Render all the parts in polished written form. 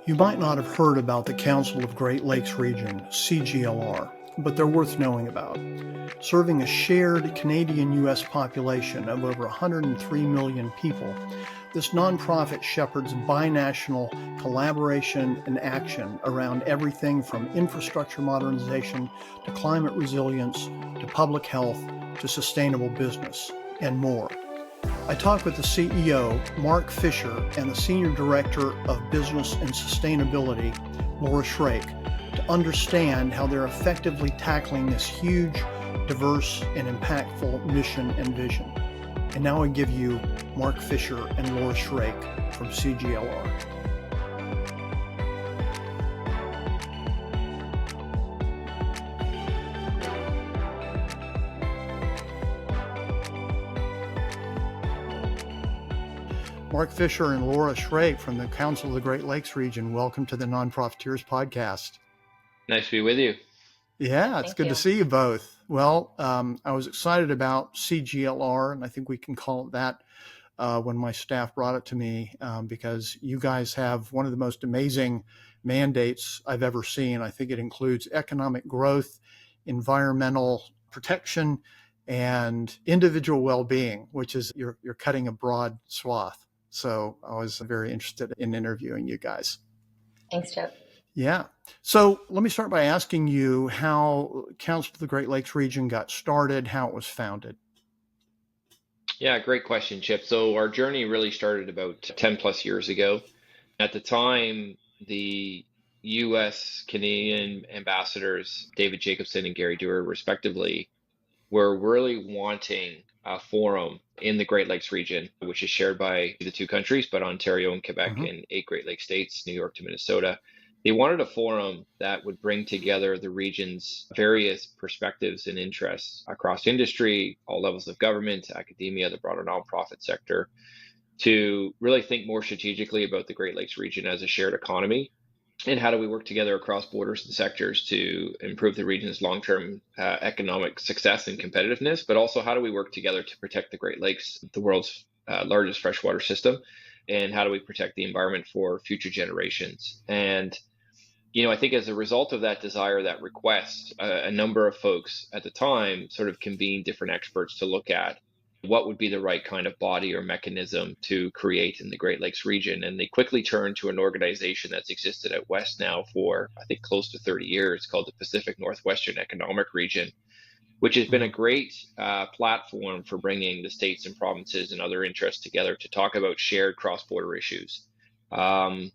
You might not have heard about the Council of Great Lakes Region, CGLR, but they're worth knowing about. Serving a shared Canadian-U.S. population of over 103 million people, this nonprofit shepherds binational collaboration and action around everything from infrastructure modernization to climate resilience to public health to sustainable business and more. I talked with the CEO, Mark Fisher, and the Senior Director of Business and Sustainability, Lora, Shrake, to understand how they're effectively tackling this huge, diverse, and impactful mission and vision. And now I give you Mark Fisher and Lora Shrake from CGLR. Mark Fisher and Lora Shrake from the Council of the Great Lakes Region. Welcome to the Nonprofiteers Podcast. Nice to be with you. Yeah, it's good to see you both. Well, I was excited about CGLR, and I think we can call it that when my staff brought it to me, because you guys have one of the most amazing mandates I've ever seen. I think it includes economic growth, environmental protection, and individual well-being, which is you're cutting a broad swath. So I was very interested in interviewing you guys. Thanks, Chip. Yeah. So let me start by asking you how Council of the Great Lakes Region got started, how it was founded. Yeah, great question, Chip. So our journey really started about 10 plus years ago. At the time, the U.S. Canadian ambassadors, David Jacobson and Gary Dewar, respectively, were really wanting a forum in the Great Lakes region, which is shared by the two countries, but Ontario and Quebec and 8 Great Lakes states, New York to Minnesota. They wanted a forum that would bring together the region's various perspectives and interests across industry, all levels of government, academia, the broader nonprofit sector, to really think more strategically about the Great Lakes region as a shared economy. And how do we work together across borders and sectors to improve the region's long-term economic success and competitiveness, but also how do we work together to protect the Great Lakes, the world's largest freshwater system, and how do we protect the environment for future generations? And, I think as a result of that desire, that request, a number of folks at the time sort of convened different experts to look at what would be the right kind of body or mechanism to create in the Great Lakes region. And they quickly turned to an organization that's existed at West now for, I think, close to 30 years, called the Pacific Northwestern Economic Region, which has been a great platform for bringing the states and provinces and other interests together to talk about shared cross-border issues. And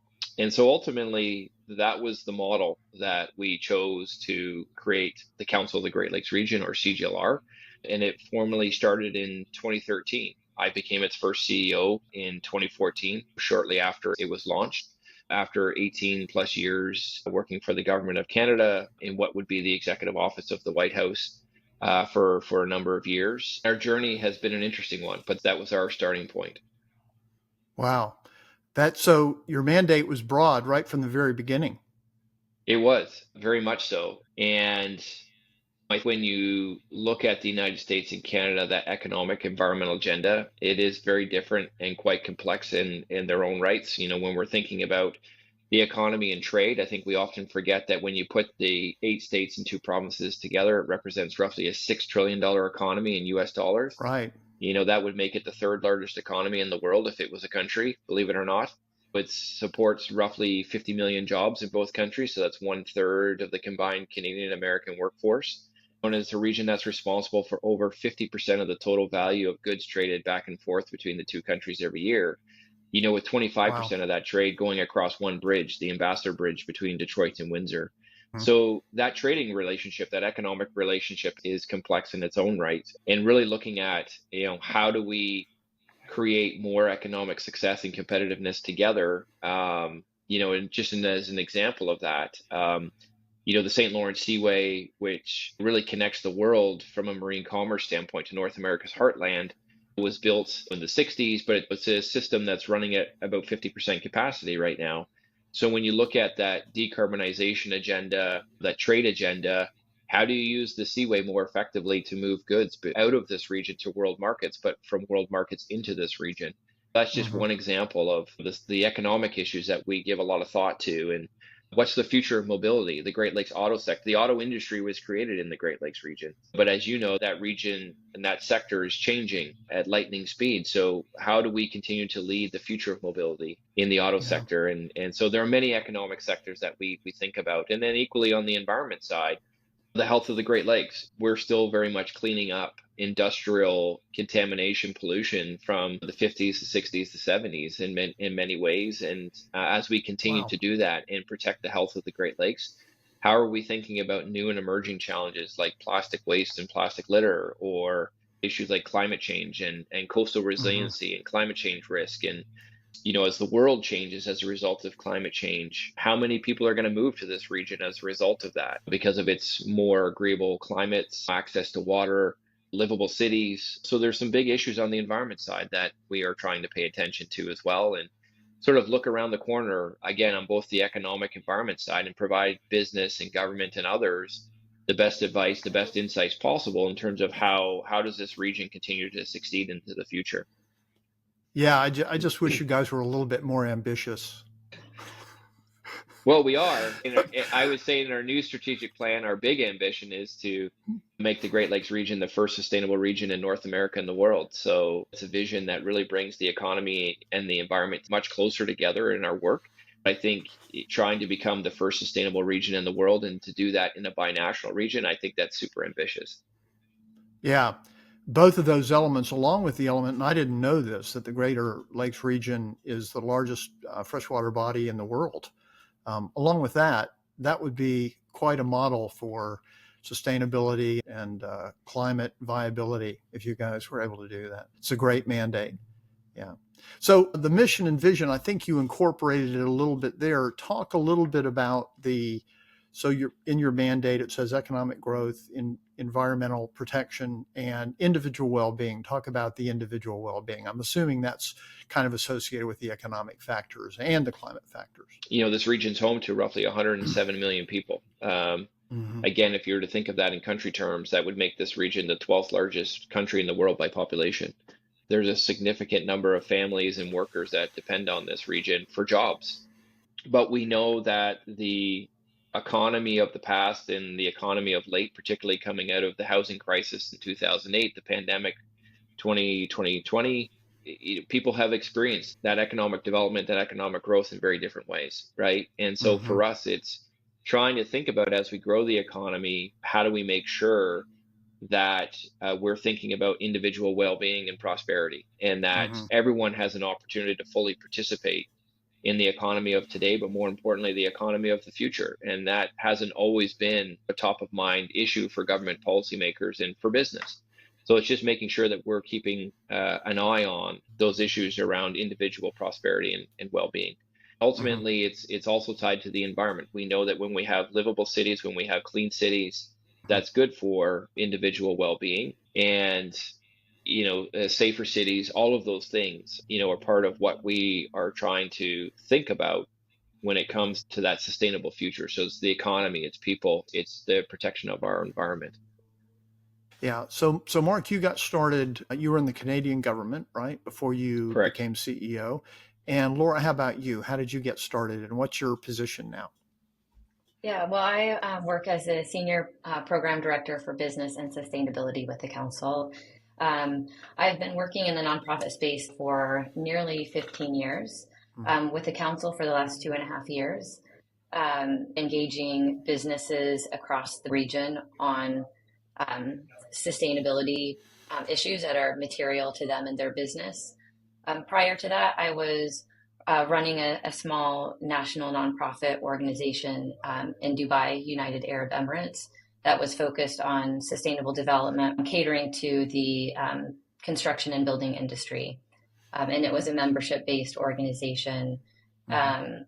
so ultimately, that was the model that we chose to create the Council of the Great Lakes Region, or CGLR. And it formally started in 2013. I became its first CEO in 2014, shortly after it was launched, after 18 plus years working for the Government of Canada in what would be the Executive Office of the White House for a number of years. Our journey has been an interesting one, but that was our starting point. Wow. So your mandate was broad right from the very beginning. It was, very much so. And when you look at the United States and Canada, that economic environmental agenda, it is very different and quite complex in their own rights. When we're thinking about the economy and trade, I think we often forget that when you put the 8 states and 2 provinces together, it represents roughly a $6 trillion economy in US dollars. Right. That would make it the 3rd largest economy in the world if it was a country, believe it or not. It supports roughly 50 million jobs in both countries. So that's 1/3 of the combined Canadian American workforce. And it's a region that's responsible for over 50% of the total value of goods traded back and forth between the two countries every year. With 25% of that trade going across one bridge, the Ambassador Bridge between Detroit and Windsor. So that trading relationship, that economic relationship is complex in its own right. And really looking at, how do we create more economic success and competitiveness together, and just as an example of that, the St. Lawrence Seaway, which really connects the world from a marine commerce standpoint to North America's heartland, was built in the 60s, but it's a system that's running at about 50% capacity right now. So when you look at that decarbonization agenda, that trade agenda, how do you use the seaway more effectively to move goods out of this region to world markets, but from world markets into this region? That's just Hmm. one example of the economic issues that we give a lot of thought to. And what's the future of mobility? The Great Lakes auto sector, the auto industry was created in the Great Lakes region. But as you know, that region and that sector is changing at lightning speed. So how do we continue to lead the future of mobility in the auto Yeah. sector? And so there are many economic sectors that we think about. And then equally on the environment side, the health of the Great Lakes. We're still very much cleaning up industrial contamination pollution from the 50s, the 60s, the 70s in many ways. And as we continue Wow. to do that and protect the health of the Great Lakes, how are we thinking about new and emerging challenges like plastic waste and plastic litter, or issues like climate change and coastal Hmm. resiliency and climate change risk? And as the world changes as a result of climate change, how many people are going to move to this region as a result of that because of its more agreeable climates, access to water, livable cities? So there's some big issues on the environment side that we are trying to pay attention to as well, and sort of look around the corner again on both the economic environment side and provide business and government and others the best advice, the best insights possible in terms of how does this region continue to succeed into the future. Yeah, I just wish you guys were a little bit more ambitious. Well, we are. I would say in our new strategic plan, our big ambition is to make the Great Lakes region the first sustainable region in North America and the world. So it's a vision that really brings the economy and the environment much closer together in our work. I think trying to become the first sustainable region in the world and to do that in a binational region, I think that's super ambitious. Yeah, both of those elements, along with the element, and I didn't know this, that the Greater Lakes region is the largest freshwater body in the world. Along with that, that would be quite a model for sustainability and climate viability if you guys were able to do that. It's a great mandate. Yeah. So the mission and vision, I think you incorporated it a little bit there. Talk a little bit about so you're in your mandate, it says economic growth, in environmental protection, and individual well-being. Talk about the individual well-being. I'm assuming that's kind of associated with the economic factors and the climate factors. This region's home to roughly 107 million people. Mm-hmm. Again, if you were to think of that in country terms, that would make this region the 12th largest country in the world by population. There's a significant number of families and workers that depend on this region for jobs. But we know that the economy of the past and the economy of late, particularly coming out of the housing crisis in 2008, the pandemic 2020, people have experienced that economic development, that economic growth in very different ways, right? And so Mm-hmm. for us, it's trying to think about, as we grow the economy, how do we make sure that we're thinking about individual well-being and prosperity, and that Mm-hmm. everyone has an opportunity to fully participate in the economy of today, but more importantly, the economy of the future. And that hasn't always been a top of mind issue for government policymakers and for business. So it's just making sure that we're keeping an eye on those issues around individual prosperity and well-being. Mm-hmm. Ultimately, it's also tied to the environment. We know that when we have livable cities, when we have clean cities, that's good for individual well-being. And safer cities, all of those things, are part of what we are trying to think about when it comes to that sustainable future. So it's the economy, it's people, it's the protection of our environment. Yeah. So Mark, you got started, you were in the Canadian government, right? Before you Correct. became CEO. And Laura, how about you? How did you get started and what's your position now? Yeah, well, I work as a senior program director for business and sustainability with the council. Um, I've been working in the nonprofit space for nearly 15 years, with the council for the last 2.5 years, engaging businesses across the region on sustainability issues that are material to them and their business. Prior to that, I was running a small national nonprofit organization in Dubai, United Arab Emirates, that was focused on sustainable development, catering to the construction and building industry. And it was a membership-based organization, Mm-hmm. um,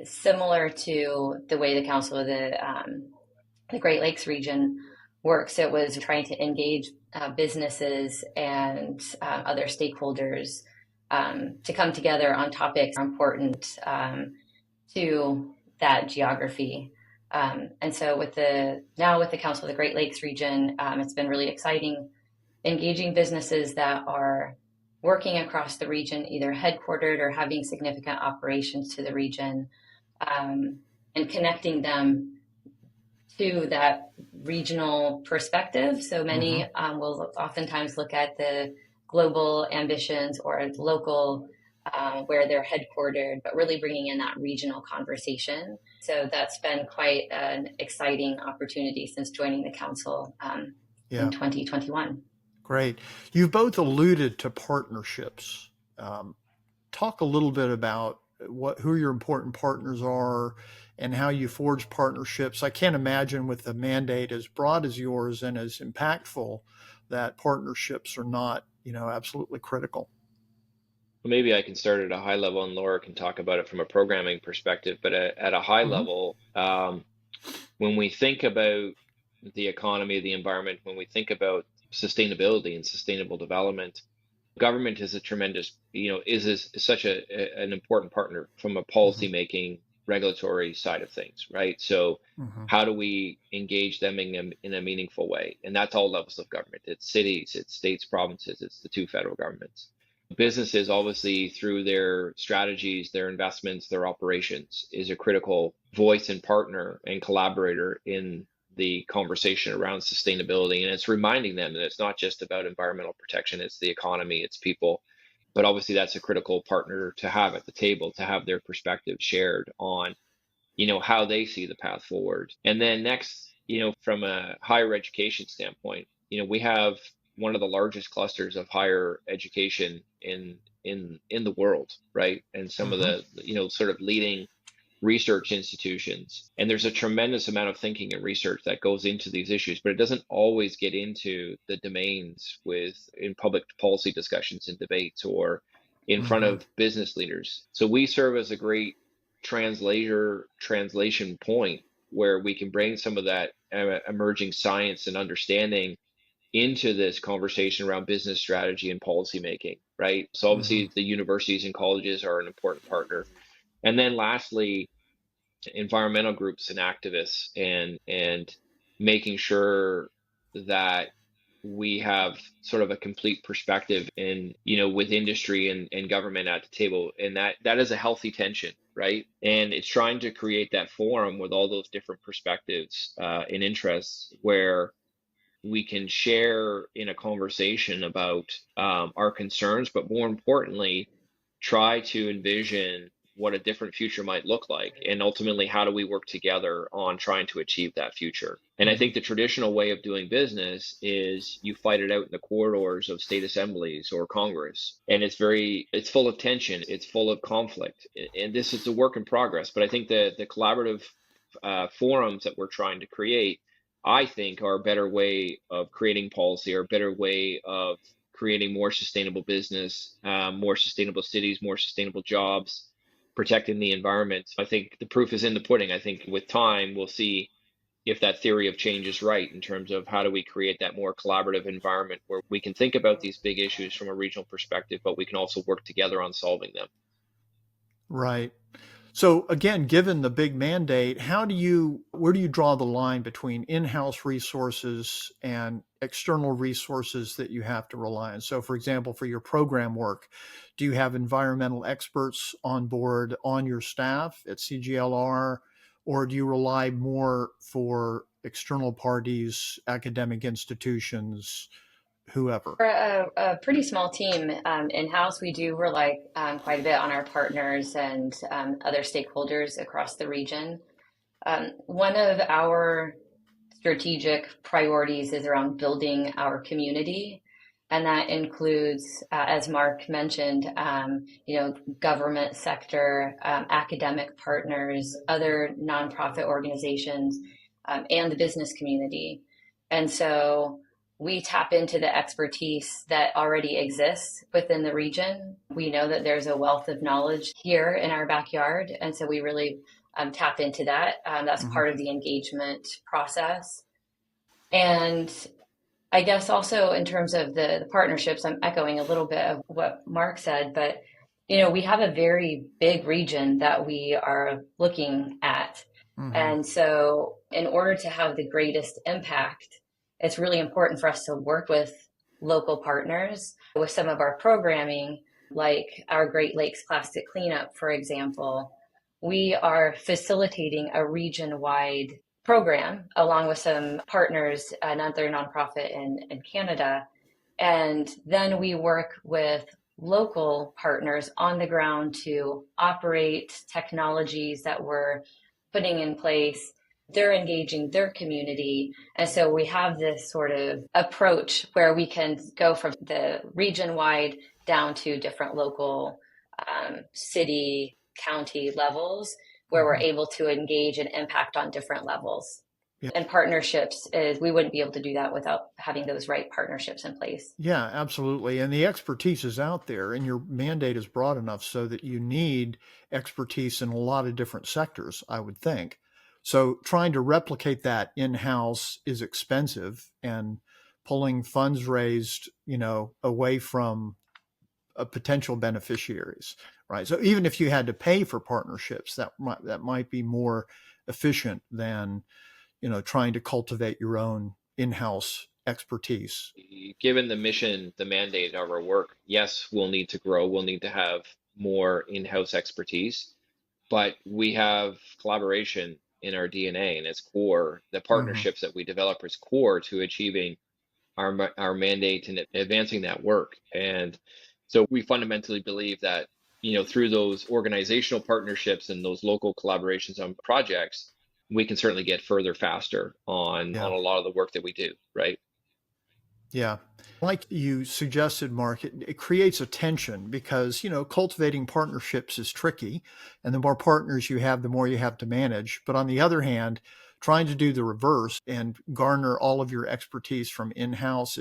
similar to the way the Council of the Great Lakes region works. It was trying to engage businesses and other stakeholders to come together on topics important to that geography. And so with the Council of the Great Lakes region, it's been really exciting engaging businesses that are working across the region, either headquartered or having significant operations to the region, and connecting them to that regional perspective. So many will oftentimes look at the global ambitions or local where they're headquartered, but really bringing in that regional conversation. So that's been quite an exciting opportunity since joining the council in 2021. Great. You've both alluded to partnerships. Talk a little bit about who your important partners are and how you forge partnerships. I can't imagine with a mandate as broad as yours and as impactful that partnerships are not, absolutely critical. Well, maybe I can start at a high level and Laura can talk about it from a programming perspective. But at a high level, when we think about the economy, the environment, when we think about sustainability and sustainable development, government is a tremendous, is such an important partner from a policy making, regulatory side of things, right? So how do we engage them in a meaningful way? And that's all levels of government. It's cities, it's states, provinces, it's the two federal governments. Businesses, obviously, through their strategies, their investments, their operations, is a critical voice and partner and collaborator in the conversation around sustainability. And it's reminding them that it's not just about environmental protection, it's the economy, it's people. But obviously that's a critical partner to have at the table, to have their perspective shared on, how they see the path forward. And then next, from a higher education standpoint, we have one of the largest clusters of higher education in the world, right? And some of the, sort of leading research institutions. And there's a tremendous amount of thinking and research that goes into these issues, but it doesn't always get into the domains in public policy discussions and debates or in front of business leaders. So we serve as a great translation point where we can bring some of that emerging science and understanding into this conversation around business strategy and policy making, right? So obviously the universities and colleges are an important partner. And then lastly, environmental groups and activists and making sure that we have sort of a complete perspective with industry and government at the table. And that is a healthy tension, right? And it's trying to create that forum with all those different perspectives and interests where we can share in a conversation about our concerns, but more importantly, try to envision what a different future might look like. And ultimately, how do we work together on trying to achieve that future? And I think the traditional way of doing business is you fight it out in the corridors of state assemblies or Congress. And it's full of tension. It's full of conflict. And this is a work in progress. But I think the collaborative forums that we're trying to create, I think, are a better way of creating policy, or a better way of creating more sustainable business, more sustainable cities, more sustainable jobs, protecting the environment. I think the proof is in the pudding. I think with time, we'll see if that theory of change is right in terms of how do we create that more collaborative environment where we can think about these big issues from a regional perspective, but we can also work together on solving them. Right. So again, given the big mandate, where do you draw the line between in-house resources and external resources that you have to rely on? So for example, for your program work, do you have environmental experts on board on your staff at CGLR, or do you rely more for external parties, academic institutions, whoever? For a pretty small team in-house, we do rely quite a bit on our partners and other stakeholders across the region. One of our strategic priorities is around building our community, and that includes, as Mark mentioned, government sector, academic partners, other nonprofit organizations, and the business community. And so we tap into the expertise that already exists within the region. We know that there's a wealth of knowledge here in our backyard, and so we really tap into that. That's part of the engagement process. And I guess also in terms of the partnerships, I'm echoing a little bit of what Mark said, but we have a very big region that we are looking at. And so in order to have the greatest impact, it's really important for us to work with local partners with some of our programming, like our Great Lakes Plastic Cleanup, for example. We are facilitating a region-wide program along with some partners, another nonprofit in Canada. And then we work with local partners on the ground to operate technologies that we're putting in place. They're engaging their community. And so we have this sort of approach where we can go from the region wide down to different local city, county levels where we're able to engage and impact on different levels. Yeah. And partnerships is we wouldn't be able to do that without having those right partnerships in place. Yeah, absolutely. And the expertise is out there, and your mandate is broad enough so that you need expertise in a lot of different sectors, I would think. So trying to replicate that in-house is expensive, and pulling funds raised, away from potential beneficiaries, right? So even if you had to pay for partnerships, that might be more efficient than trying to cultivate your own in-house expertise. Given the mission, the mandate of our work, yes, we'll need to grow. We'll need to have more in-house expertise, but we have collaboration in our DNA and its core. The partnerships that we develop is core to achieving our mandate and advancing that work. And so we fundamentally believe that, through those organizational partnerships and those local collaborations on projects, we can certainly get further faster on a lot of the work that we do, right? Yeah. Like you suggested, Mark, it creates a tension because, cultivating partnerships is tricky. And the more partners you have, the more you have to manage. But on the other hand, trying to do the reverse and garner all of your expertise from in-house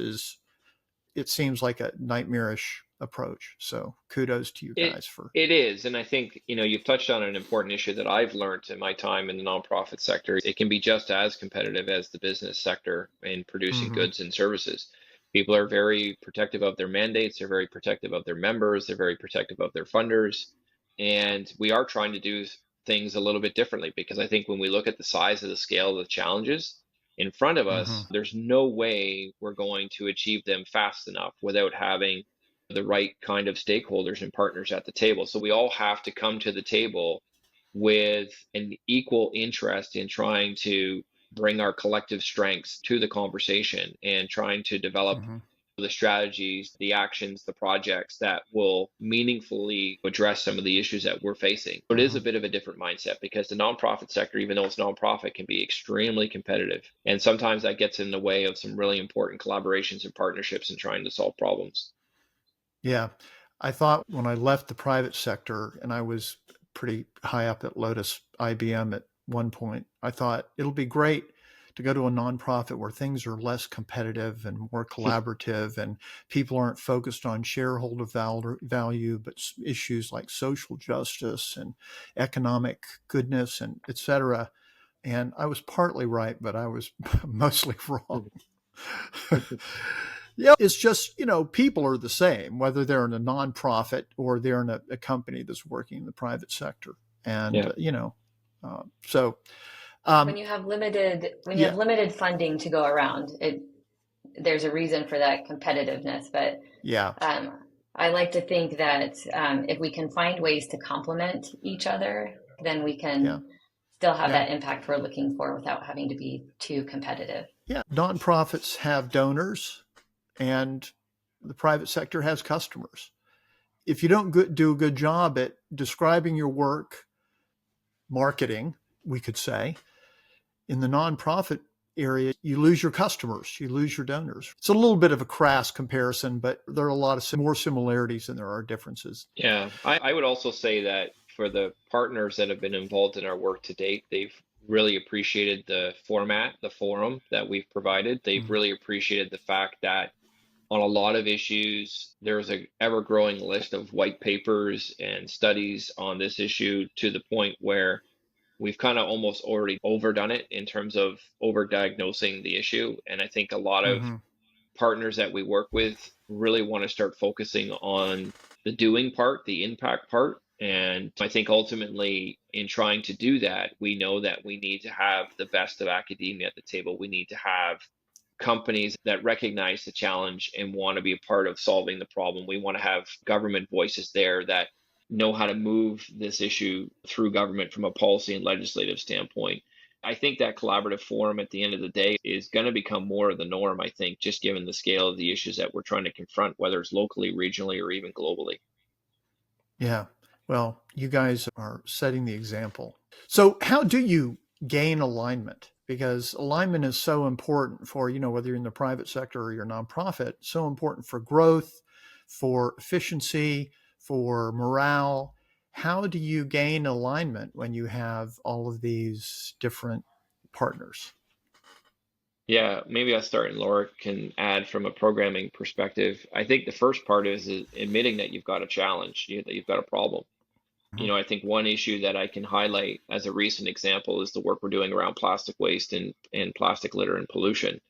it seems like a nightmarish approach. So kudos to you guys for it is. And I think, you've touched on an important issue that I've learned in my time in the nonprofit sector. It can be just as competitive as the business sector in producing goods and services. People are very protective of their mandates. They're very protective of their members. They're very protective of their funders. And we are trying to do things a little bit differently because I think when we look at the size of the scale of the challenges in front of us, there's no way we're going to achieve them fast enough without having the right kind of stakeholders and partners at the table. So we all have to come to the table with an equal interest in trying to bring our collective strengths to the conversation and trying to develop the strategies, the actions, the projects that will meaningfully address some of the issues that we're facing. But it is a bit of a different mindset because the nonprofit sector, even though it's nonprofit, can be extremely competitive. And sometimes that gets in the way of some really important collaborations and partnerships in trying to solve problems. Yeah. I thought when I left the private sector, and I was pretty high up at Lotus IBM at one point, I thought it'll be great to go to a nonprofit where things are less competitive and more collaborative and people aren't focused on shareholder value, but issues like social justice and economic goodness and et cetera. And I was partly right, but I was mostly wrong. Yeah, it's just, people are the same, whether they're in a nonprofit or they're in a company that's working in the private sector. And, so. When you have limited funding to go around, there's a reason for that competitiveness. But I like to think that if we can find ways to complement each other, then we can still have that impact we're looking for without having to be too competitive. Yeah, nonprofits have donors. And the private sector has customers. If you don't do a good job at describing your work, marketing, we could say, in the nonprofit area, you lose your customers, you lose your donors. It's a little bit of a crass comparison, but there are a lot of more similarities than there are differences. Yeah, I would also say that for the partners that have been involved in our work to date, they've really appreciated the format, the forum that we've provided. They've really appreciated the fact that on a lot of issues, there's an ever-growing list of white papers and studies on this issue to the point where we've kind of almost already overdone it in terms of overdiagnosing the issue. And I think a lot of partners that we work with really want to start focusing on the doing part, the impact part. And I think ultimately in trying to do that, we know that we need to have the best of academia at the table. We need to have companies that recognize the challenge and want to be a part of solving the problem. We want to have government voices there that know how to move this issue through government from a policy and legislative standpoint. I think that collaborative forum at the end of the day is going to become more of the norm, I think, just given the scale of the issues that we're trying to confront, whether it's locally, regionally, or even globally. Yeah. Well, you guys are setting the example. So how do you gain alignment? Because alignment is so important for, whether you're in the private sector or your nonprofit, so important for growth, for efficiency, for morale. How do you gain alignment when you have all of these different partners? Yeah, maybe I'll start and Laura can add from a programming perspective. I think the first part is admitting that you've got a challenge, that you've got a problem. I think one issue that I can highlight as a recent example is the work we're doing around plastic waste and plastic litter and pollution.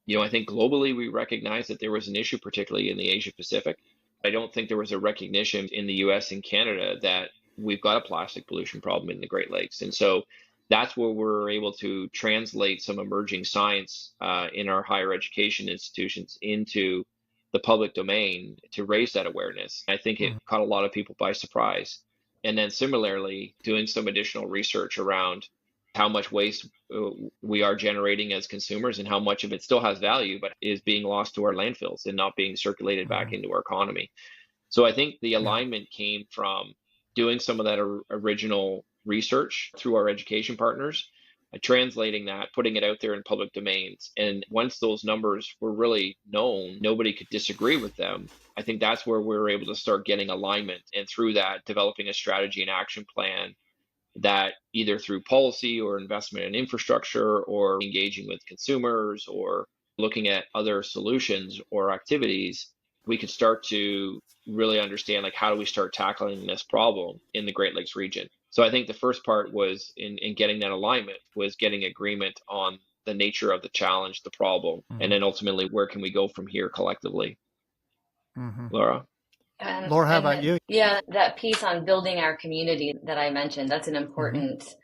I think globally we recognize that there was an issue, particularly in the Asia Pacific. I don't think there was a recognition in the US and Canada that we've got a plastic pollution problem in the Great Lakes. And so that's where we're able to translate some emerging science in our higher education institutions into the public domain to raise that awareness. I think it caught a lot of people by surprise. And then similarly, doing some additional research around how much waste we are generating as consumers and how much of it still has value, but is being lost to our landfills and not being circulated back into our economy. So I think the alignment came from doing some of that original research through our education partners, translating that, putting it out there in public domains. And once those numbers were really known, nobody could disagree with them. I think that's where we were able to start getting alignment, and through that, developing a strategy and action plan that either through policy or investment in infrastructure or engaging with consumers or looking at other solutions or activities, we could start to really understand, like, how do we start tackling this problem in the Great Lakes region. So I think the first part was in getting that alignment was getting agreement on the nature of the challenge, the problem, and then ultimately where can we go from here collectively. Laura? Laura, how about you? Yeah, that piece on building our community that I mentioned, that's an important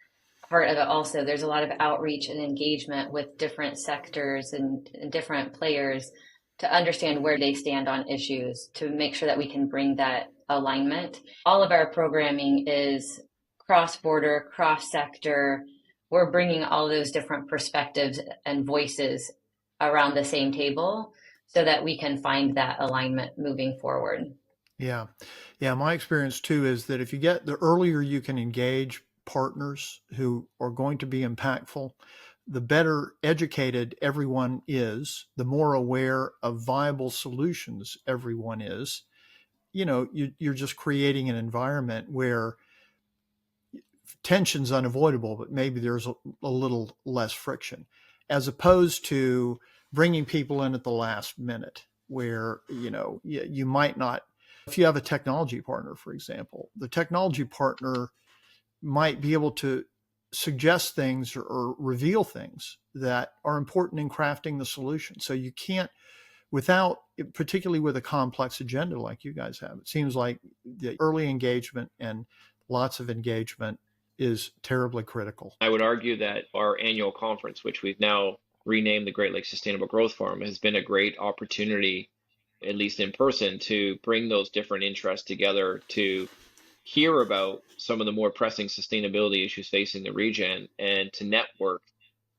part of it also. There's a lot of outreach and engagement with different sectors and different players to understand where they stand on issues, to make sure that we can bring that alignment. All of our programming is cross-border, cross-sector. We're bringing all those different perspectives and voices around the same table so that we can find that alignment moving forward. Yeah. Yeah. My experience too is that if you get the earlier you can engage partners who are going to be impactful, the better educated everyone is, the more aware of viable solutions everyone is. You're just creating an environment where tension's unavoidable, but maybe there's a little less friction, as opposed to bringing people in at the last minute where, you might not. If you have a technology partner, for example, the technology partner might be able to suggest things or reveal things that are important in crafting the solution. So you can't, particularly with a complex agenda like you guys have, it seems like the early engagement and lots of engagement is terribly critical. I would argue that our annual conference, which we've now renamed the Great Lakes Sustainable Growth Forum, has been a great opportunity, at least in person, to bring those different interests together, to hear about some of the more pressing sustainability issues facing the region, and to network,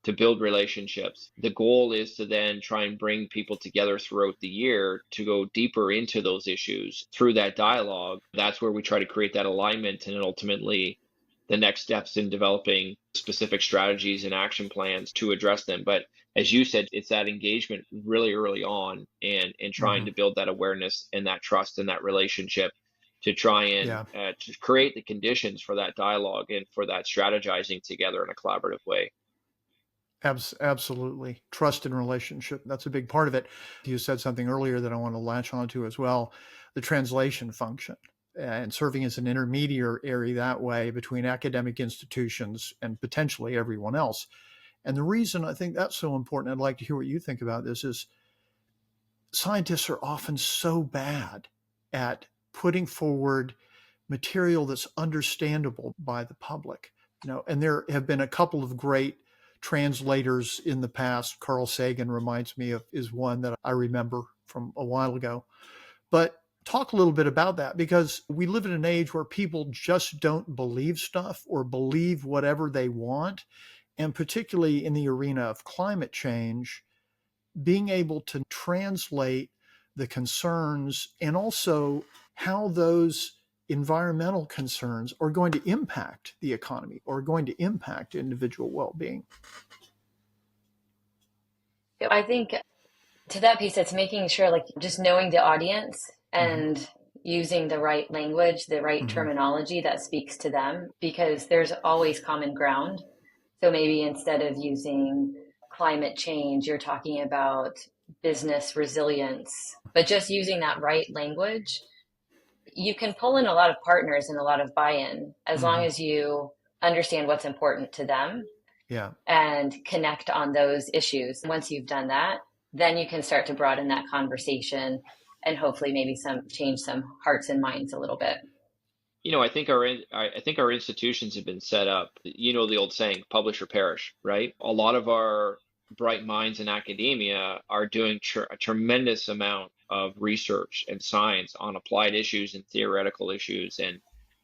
to build relationships. The goal is to then try and bring people together throughout the year to go deeper into those issues through that dialogue. That's where we try to create that alignment, and ultimately the next steps in developing specific strategies and action plans to address them. But as you said, it's that engagement really early on and trying to build that awareness and that trust and that relationship to try and to create the conditions for that dialogue and for that strategizing together in a collaborative way. Absolutely. Trust and relationship. That's a big part of it. You said something earlier that I want to latch onto as well, the translation function and serving as an intermediary that way between academic institutions and potentially everyone else. And the reason I think that's so important, I'd like to hear what you think about this, is scientists are often so bad at putting forward material that's understandable by the public. And there have been a couple of great translators in the past. Carl Sagan reminds me of is one that I remember from a while ago. But talk a little bit about that, because we live in an age where people just don't believe stuff or believe whatever they want. And particularly in the arena of climate change, being able to translate the concerns and also how those environmental concerns are going to impact the economy or going to impact individual well-being. I think to that piece, it's making sure, like, just knowing the audience and using the right language, the right terminology that speaks to them, because there's always common ground. So maybe instead of using climate change, you're talking about business resilience, but just using that right language, you can pull in a lot of partners and a lot of buy-in as long as you understand what's important to them and connect on those issues. Once you've done that, then you can start to broaden that conversation and hopefully maybe change some hearts and minds a little bit. I think our institutions have been set up, the old saying, publish or perish, right? A lot of our bright minds in academia are doing a tremendous amount of research and science on applied issues and theoretical issues. And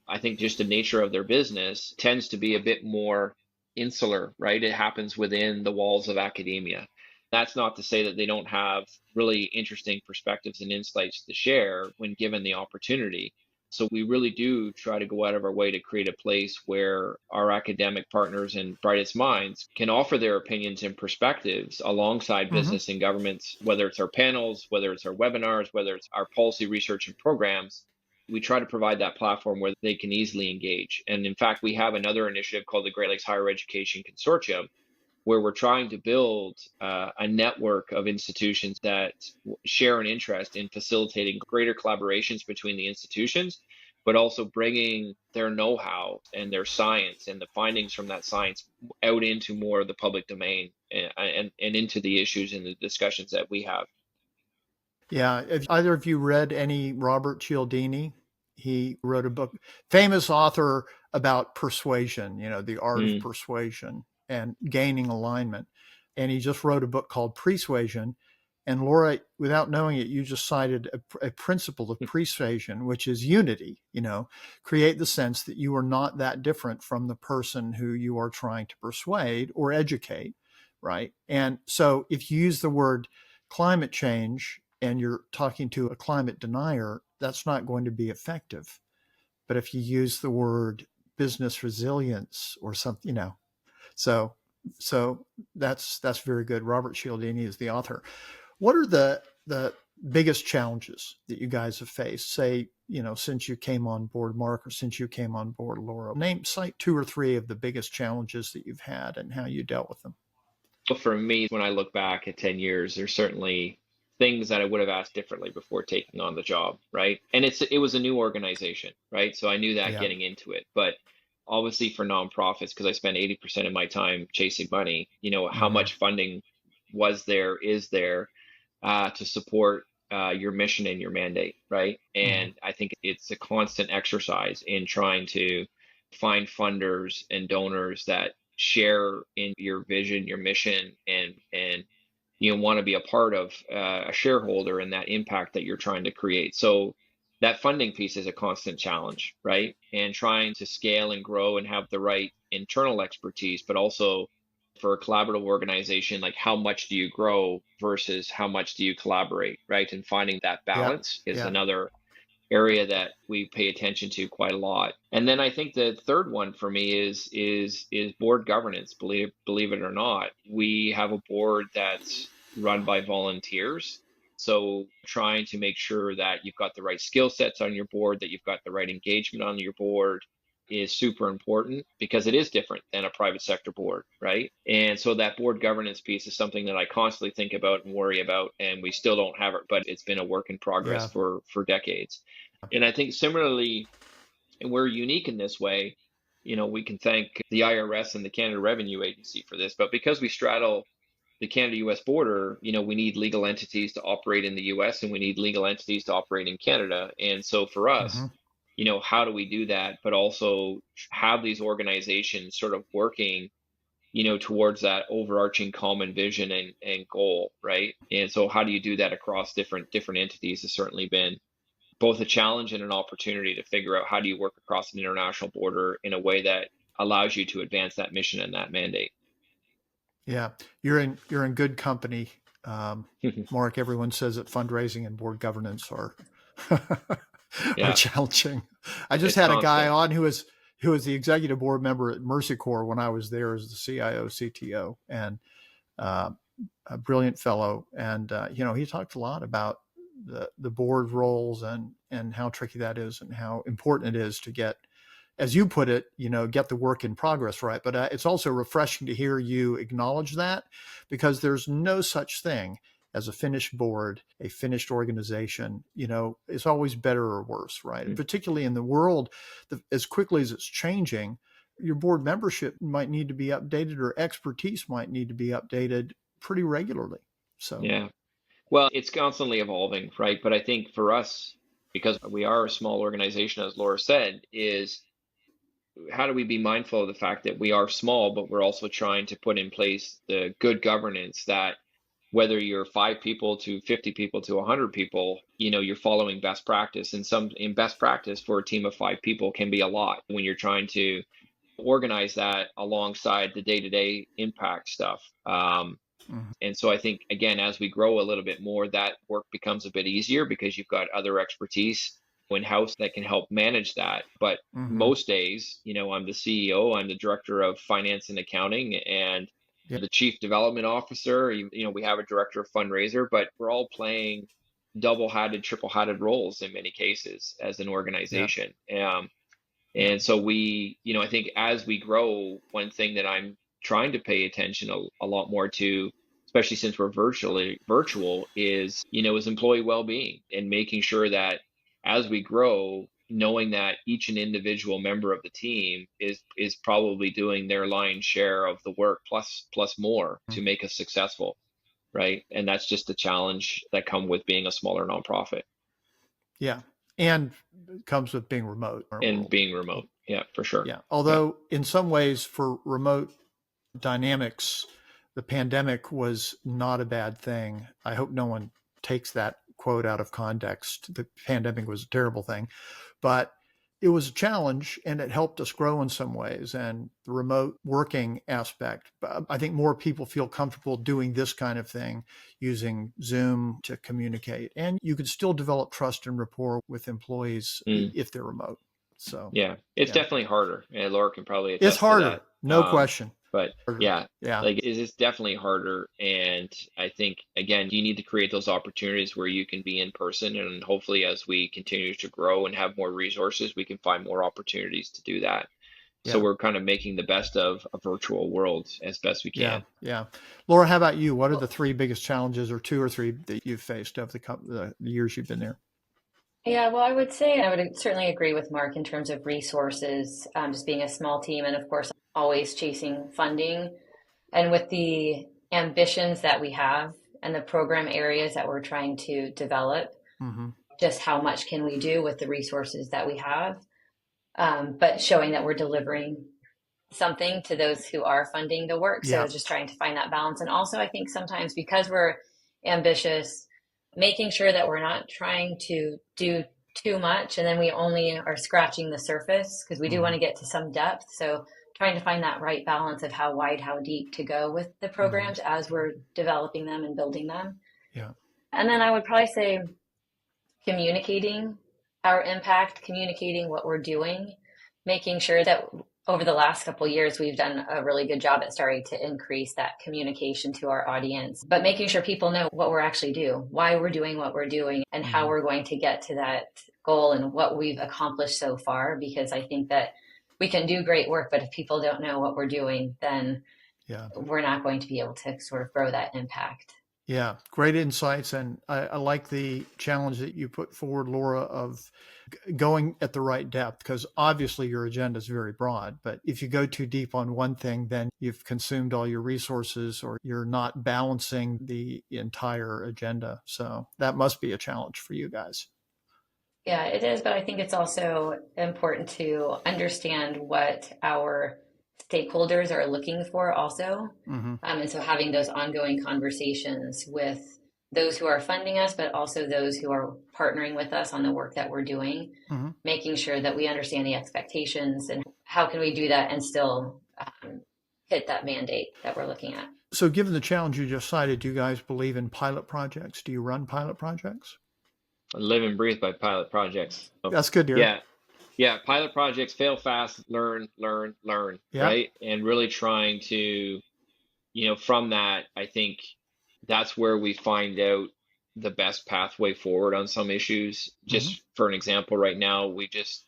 I think just the nature of their business tends to be a bit more insular, right? It happens within the walls of academia. That's not to say that they don't have really interesting perspectives and insights to share when given the opportunity. So we really do try to go out of our way to create a place where our academic partners and brightest minds can offer their opinions and perspectives alongside business and governments, whether it's our panels, whether it's our webinars, whether it's our policy research and programs. We try to provide that platform where they can easily engage. And in fact, we have another initiative called the Great Lakes Higher Education Consortium, where we're trying to build a network of institutions that share an interest in facilitating greater collaborations between the institutions, but also bringing their know-how and their science and the findings from that science out into more of the public domain and into the issues and the discussions that we have. Yeah. Have either of you read any Robert Cialdini? He wrote a book, famous author about persuasion, the art of persuasion and gaining alignment. And he just wrote a book called Persuasion. And Lora, without knowing it, you just cited a principle of persuasion, which is unity, create the sense that you are not that different from the person who you are trying to persuade or educate, right? And so if you use the word climate change and you're talking to a climate denier, that's not going to be effective. But if you use the word business resilience or something, so that's very good. Robert Cialdini is the author. What are the biggest challenges that you guys have faced, say, since you came on board, Mark, or since you came on board, Lora? Cite 2 or 3 of the biggest challenges that you've had and how you dealt with them. Well, for me, when I look back at 10 years, there's certainly things that I would have asked differently before taking on the job, right? And it was a new organization, right? So I knew that getting into it. But obviously for nonprofits, because I spend 80% of my time chasing money, how much funding is there to support your mission and your mandate, right? And I think it's a constant exercise in trying to find funders and donors that share in your vision, your mission, and want to be a part of a shareholder in that impact that you're trying to create. So that funding piece is a constant challenge, right? And trying to scale and grow and have the right internal expertise, but also for a collaborative organization, like how much do you grow versus how much do you collaborate, right? And finding that balance is another area that we pay attention to quite a lot. And then I think the third one for me is board governance. Believe it or not, we have a board that's run by volunteers. So trying to make sure that you've got the right skill sets on your board, that you've got the right engagement on your board is super important, because it is different than a private sector board, right? And so that board governance piece is something that I constantly think about and worry about, and we still don't have it, but it's been a work in progress for decades. And I think similarly, and we're unique in this way, we can thank the IRS and the Canada Revenue Agency for this, but because we straddle the Canada-US border, we need legal entities to operate in the US and we need legal entities to operate in Canada. And so for us, how do we do that, but also have these organizations sort of working towards that overarching common vision and goal, right? And so how do you do that across different entities has certainly been both a challenge and an opportunity to figure out how do you work across an international border in a way that allows you to advance that mission and that mandate. Yeah, you're in good company, Mark. Everyone says that fundraising and board governance are are challenging. I just had a guy on who was the executive board member at Mercy Corps when I was there as the CIO CTO, and a brilliant fellow. And he talked a lot about the board roles and how tricky that is and how important it is to get, as you put it, get the work in progress right. But it's also refreshing to hear you acknowledge that, because there's no such thing as a finished board, a finished organization. It's always better or worse, right? Mm-hmm. Particularly in the world, as quickly as it's changing, your board membership might need to be updated, or expertise might need to be updated pretty regularly. So yeah, well, it's constantly evolving, right? But I think for us, because we are a small organization, as Laura said, is how do we be mindful of the fact that we are small, but we're also trying to put in place the good governance that whether you're 5 people to 50 people to 100 people, you're following best practice. And in best practice for a team of 5 people can be a lot when you're trying to organize that alongside the day-to-day impact stuff. And so I think, again, as we grow a little bit more, that work becomes a bit easier because you've got other expertise in-house that can help manage that. But most days, I'm the CEO, I'm the director of finance and accounting, and the chief development officer. We have a director of fundraiser, but we're all playing double-hatted, triple-hatted roles in many cases as an organization. And so I think as we grow, one thing that I'm trying to pay attention a lot more to, especially since we're virtual, is employee well-being, and making sure that as we grow, knowing that each and individual member of the team is probably doing their lion's share of the work plus more to make us successful, right? And that's just the challenge that comes with being a smaller nonprofit. Yeah, and it comes with being remote. Being remote, yeah, for sure. Yeah, although in some ways for remote dynamics, the pandemic was not a bad thing. I hope no one takes that quote out of context. The pandemic was a terrible thing, but it was a challenge, and it helped us grow in some ways. And the remote working aspect, I think more people feel comfortable doing this kind of thing, using Zoom to communicate. And you can still develop trust and rapport with employees if they're remote. So yeah, it's definitely harder. And Laura can probably attest it's harder, to that. No question. But like it is definitely harder. And I think, again, you need to create those opportunities where you can be in person. And hopefully as we continue to grow and have more resources, we can find more opportunities to do that. Yeah. So we're kind of making the best of a virtual world as best we can. Yeah. Laura, how about you? What are the 3 biggest challenges, or 2 or 3 that you've faced over the years you've been there? Yeah, well, I would say I would certainly agree with Mark in terms of resources, just being a small team, and of course, always chasing funding. And with the ambitions that we have and the program areas that we're trying to develop, just how much can we do with the resources that we have, but showing that we're delivering something to those who are funding the work. So just trying to find that balance. And also, I think sometimes because we're ambitious, making sure that we're not trying to do too much and then we only are scratching the surface, because we do want to get to some depth. So trying to find that right balance of how wide, how deep to go with the programs as we're developing them and building them. Yeah. And then I would probably say communicating our impact, communicating what we're doing, making sure that over the last couple of years, we've done a really good job at starting to increase that communication to our audience, but making sure people know what we're actually doing, why we're doing what we're doing, and how we're going to get to that goal and what we've accomplished so far. Because I think that we can do great work, but if people don't know what we're doing, then we're not going to be able to sort of grow that impact. Yeah, great insights. And I like the challenge that you put forward, Laura, of going at the right depth, because obviously your agenda is very broad. But if you go too deep on one thing, then you've consumed all your resources, or you're not balancing the entire agenda. So that must be a challenge for you guys. Yeah, it is. But I think it's also important to understand what our stakeholders are looking for also. Mm-hmm. And so having those ongoing conversations with those who are funding us, but also those who are partnering with us on the work that we're doing, Mm-hmm. making sure that we understand the expectations and how can we do that and still hit that mandate that we're looking at. So given the challenge you just cited, do you guys believe in pilot projects? Do you run pilot projects? I live and breathe by pilot projects. So, That's good to hear. yeah. Yeah. Pilot projects, fail fast, learn, Yeah. right? And really trying to, from that, I think that's where we find out the best pathway forward on some issues. Just for an example, right now, we just,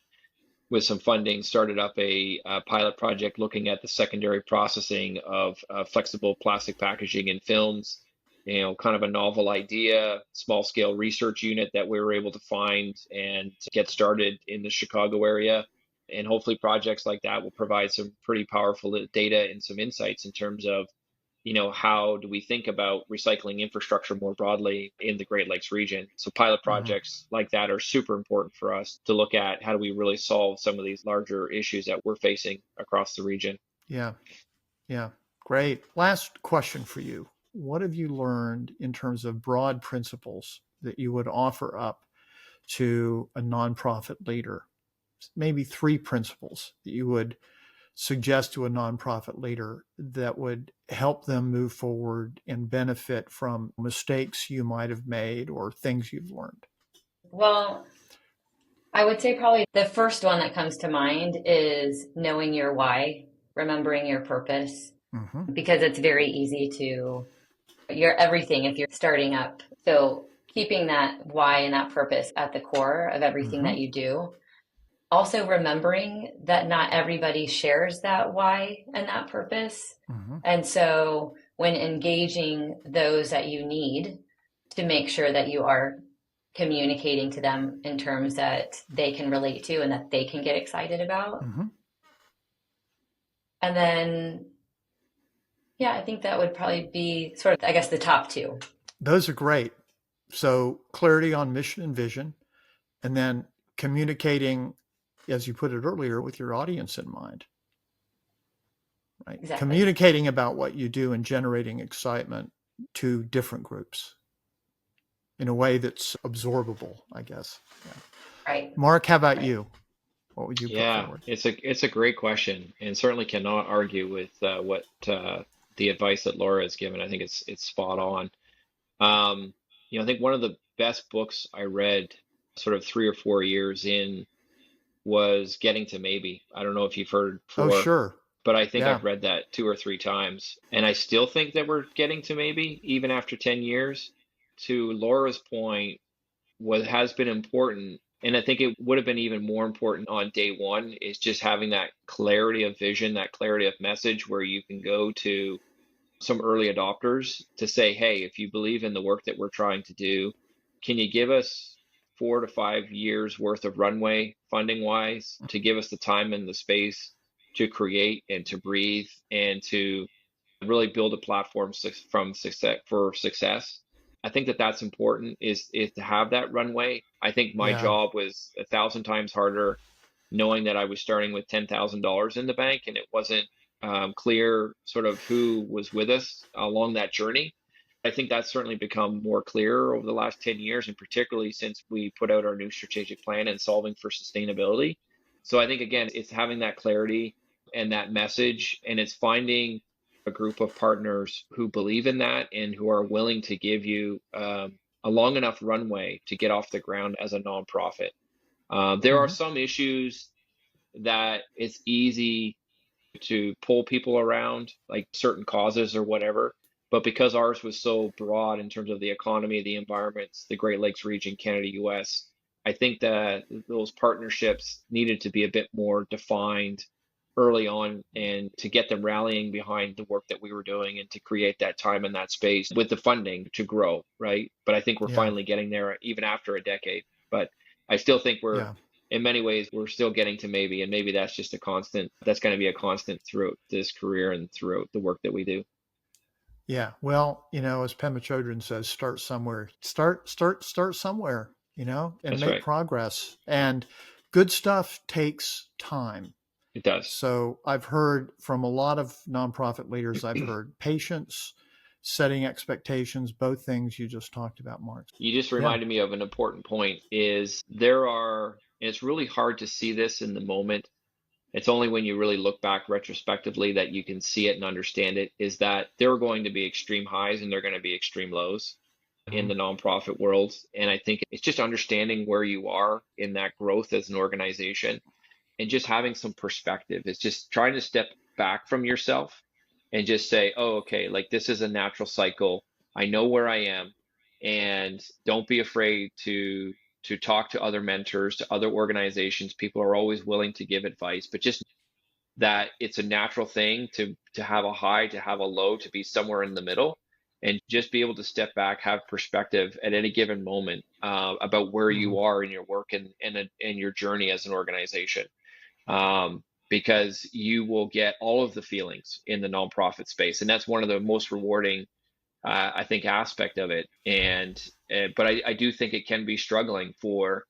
with some funding, started up a pilot project looking at the secondary processing of flexible plastic packaging and films. Kind of a novel idea, small scale research unit that we were able to find and get started in the Chicago area. And hopefully projects like that will provide some pretty powerful data and some insights in terms of, how do we think about recycling infrastructure more broadly in the Great Lakes region? So pilot projects like that are super important for us to look at. How do we really solve some of these larger issues that we're facing across the region? Yeah. Yeah. Great. Last question for you. What have you learned in terms of broad principles that you would offer up to a nonprofit leader? Maybe 3 principles that you would suggest to a nonprofit leader that would help them move forward and benefit from mistakes you might have made or things you've learned? Well, I would say probably the first one that comes to mind is knowing your why, remembering your purpose, because it's very easy to, you're everything if you're starting up. So keeping that why and that purpose at the core of everything that you do. Also remembering that not everybody shares that why and that purpose. And so when engaging those that you need, to make sure that you are communicating to them in terms that they can relate to and that they can get excited about. And then, yeah, I think that would probably be sort of, I guess, the top 2. Those are great. So clarity on mission and vision, and then communicating, as you put it earlier, with your audience in mind, right? Exactly. Communicating about what you do and generating excitement to different groups in a way that's absorbable, I guess. Yeah. Right. Mark, how about you? What would you put forward? It's a great question, and certainly cannot argue with what the advice that Lora has given. I think it's spot on. I think one of the best books I read sort of 3 or 4 years in was Getting to Maybe. I don't know if you've heard before. Oh, sure. But I think I've read that 2 or 3 times. And I still think that we're getting to maybe, even after 10 years. To Laura's point, what has been important, and I think it would have been even more important on day one, is just having that clarity of vision, that clarity of message where you can go to some early adopters to say, hey, if you believe in the work that we're trying to do, can you give us 4 to 5 years worth of runway funding wise to give us the time and the space to create and to breathe and to really build a platform for success. I think that that's important is to have that runway. I think my job was 1,000 times harder knowing that I was starting with $10,000 in the bank and it wasn't clear sort of who was with us along that journey. I think that's certainly become more clear over the last 10 years, and particularly since we put out our new strategic plan and solving for sustainability. So I think, again, it's having that clarity and that message, and it's finding a group of partners who believe in that and who are willing to give you a long enough runway to get off the ground as a nonprofit. There are some issues that it's easy to pull people around, like certain causes or whatever. But because ours was so broad in terms of the economy, the environments, the Great Lakes region, Canada, US, I think that those partnerships needed to be a bit more defined early on and to get them rallying behind the work that we were doing and to create that time and that space with the funding to grow, right? But I think we're finally getting there even after a decade. But I still think we're, in many ways, we're still getting to maybe, and maybe that's just a constant, that's going to be a constant throughout this career and throughout the work that we do. Yeah. Well, as Pema Chodron says, start somewhere. Start somewhere, and That's make right. progress. And good stuff takes time. It does. So I've heard from a lot of nonprofit leaders, I've heard patience, setting expectations, both things you just talked about, Mark. You just Yeah. reminded me of an important point is and it's really hard to see this in the moment. It's only when you really look back retrospectively that you can see it and understand it, is that there are going to be extreme highs and there are going to be extreme lows in the nonprofit world. And I think it's just understanding where you are in that growth as an organization and just having some perspective. It's just trying to step back from yourself and just say, oh, okay, like this is a natural cycle. I know where I am, and don't be afraid to talk to other mentors, to other organizations. People are always willing to give advice, but just that it's a natural thing to have a high, to have a low, to be somewhere in the middle, and just be able to step back, have perspective at any given moment about where you are in your work and your journey as an organization. Because you will get all of the feelings in the nonprofit space, and that's one of the most rewarding, I think, aspect of it. But I do think it can be struggling for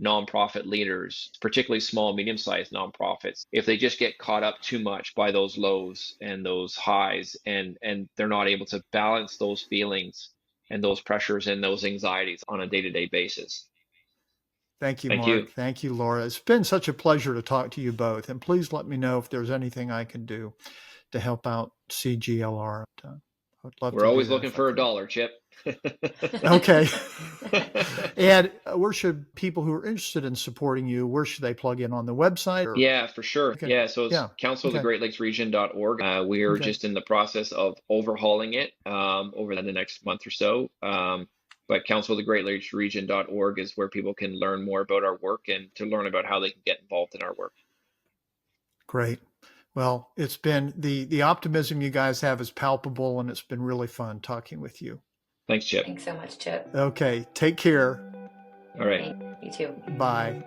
nonprofit leaders, particularly small, medium-sized nonprofits, if they just get caught up too much by those lows and those highs, and they're not able to balance those feelings and those pressures and those anxieties on a day-to-day basis. Thank you, Thank Mark. you. Thank you, Lora. It's been such a pleasure to talk to you both. And please let me know if there's anything I can do to help out CGLR. I would love We're always looking for a dollar, Chip. Okay. And where should people who are interested in supporting you, where should they plug in, on the website? Or? Yeah, for sure. Okay. Yeah, so it's Yeah. councilofthegreatlakesregion.org. We are just in the process of overhauling it over the next month or so. But councilofthegreatlakesregion.org is where people can learn more about our work and to learn about how they can get involved in our work. Great. Well, it's been the optimism you guys have is palpable, and it's been really fun talking with you. Thanks, Chip. Thanks so much, Chip. Okay. Take care. All right. You too. Bye.